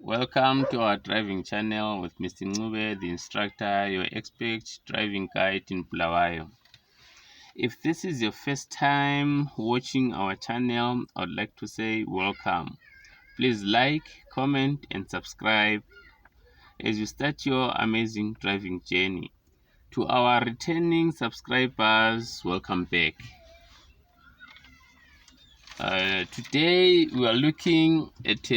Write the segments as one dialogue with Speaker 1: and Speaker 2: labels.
Speaker 1: Welcome to our driving channel with Mr. Ncube, the instructor, your expert driving guide in Bulawayo. If this is your first time watching our channel, I would like to say welcome. Please like, comment and subscribe as you start your amazing driving journey. To our returning subscribers, welcome back. Today we are looking at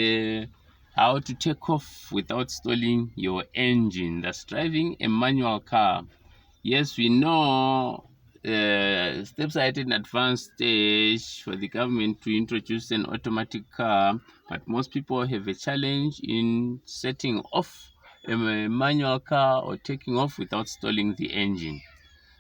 Speaker 1: how to take off without stalling your engine. That's driving a manual car. Yes, we know steps are at an advanced stage for the government to introduce an automatic car, but most people have a challenge in setting off a manual car or taking off without stalling the engine.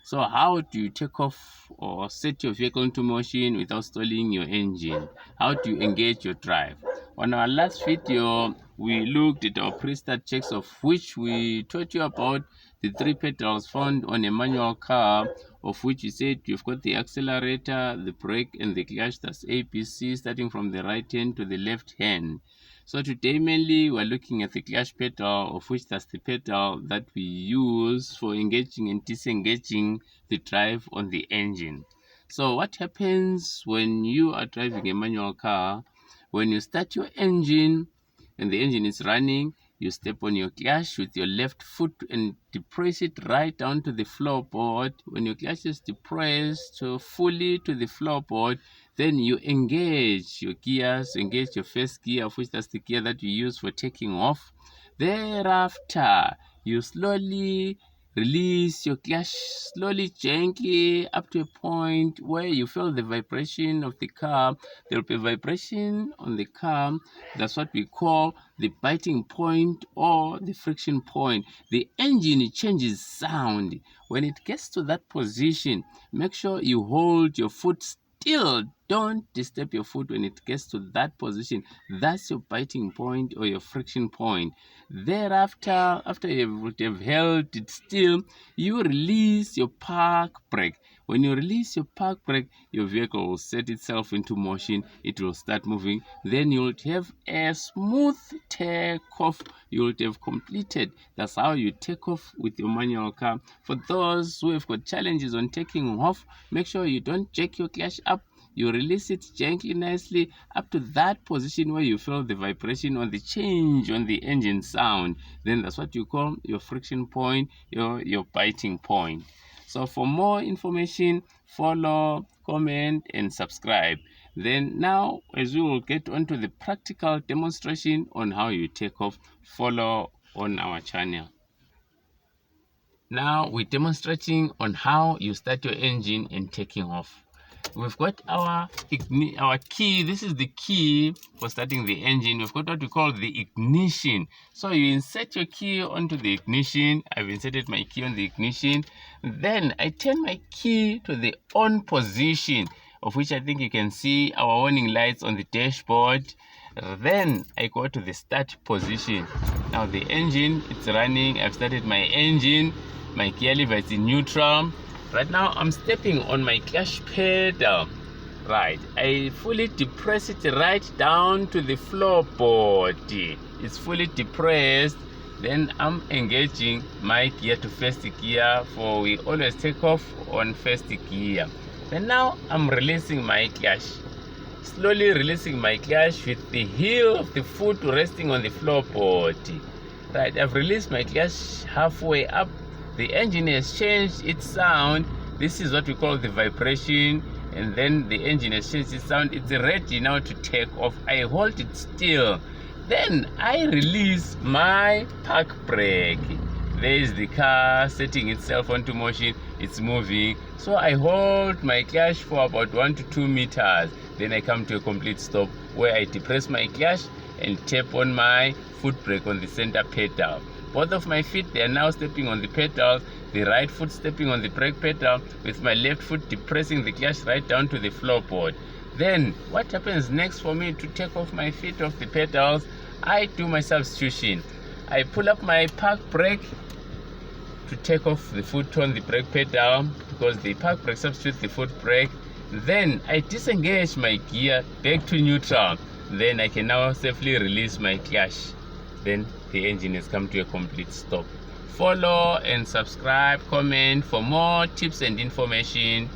Speaker 1: So how do you take off or set your vehicle into motion without stalling your engine? How do you engage your drive? On our last video, we looked at our pre-start checks, of which we taught you about the three pedals found on a manual car, of which we said you've got the accelerator, the brake and the clutch. That's ABC, starting from the right hand to the left hand. So today mainly we're looking at the clutch pedal, of which that's the pedal that we use for engaging and disengaging the drive on the engine. So what happens when you are driving a manual car? When you start your engine and the engine is running, you step on your clutch with your left foot and depress it right down to the floorboard. When your clutch is depressed fully to the floorboard, then you engage your gears, engage your first gear, of which that's the gear that you use for taking off. Thereafter, you slowly release your clutch, slowly, gently, up to a point where you feel the vibration of the car. There will be vibration on the car. That's what we call the biting point or the friction point. The engine changes sound. When it gets to that position, make sure you hold your foot still. Don't disturb your foot when it gets to that position. That's your biting point or your friction point. Thereafter, after you have held it still, you release your park brake. When you release your park brake, your vehicle will set itself into motion. It will start moving. Then you'll have a smooth takeoff. You'll have completed. That's how you take off with your manual car. For those who have got challenges on taking off, make sure you don't jack your clutch up. You release it gently, nicely, up to that position where you feel the vibration or the change on the engine sound. Then that's what you call your friction point, your biting point. So for more information, follow, comment, and subscribe. Then now, as we will get onto the practical demonstration on how you take off, follow on our channel. Now we're demonstrating on how you start your engine and taking off. We've got our key. This is the key for starting the engine. We've got what we call the ignition. So you insert your key onto the ignition. I've inserted my key on the ignition. Then I turn my key to the on position, of which I think you can see our warning lights on the dashboard. Then I go to the start position. Now the engine, it's running. I've started my engine. My gear lever is in neutral. Right now I'm stepping on my clutch pedal. Right, I fully depress it right down to the floorboard. It's fully depressed. Then I'm engaging my gear to first gear, for we always take off on first gear. And now I'm releasing my clutch. Slowly releasing my clutch with the heel of the foot resting on the floorboard. Right, I've released my clutch halfway up. The engine has changed its sound. This is what we call the vibration. And then the engine has changed its sound. It's ready now to take off. I hold it still. Then I release my park brake. There is the car setting itself onto motion. It's moving. So I hold my clutch for about 1 to 2 meters. Then I come to a complete stop where I depress my clutch and tap on my foot brake on the center pedal. Both of my feet, they are now stepping on the pedal. The right foot stepping on the brake pedal, with my left foot depressing the clutch right down to the floorboard. Then what happens next for me to take off my feet off the pedals? I do my substitution. I pull up my park brake to take off the foot on the brake pedal, because the park brake substitutes the foot brake. Then I disengage my gear back to neutral. Then I can now safely release my clutch. then the engine has come to a complete stop. Follow and subscribe, comment for more tips and information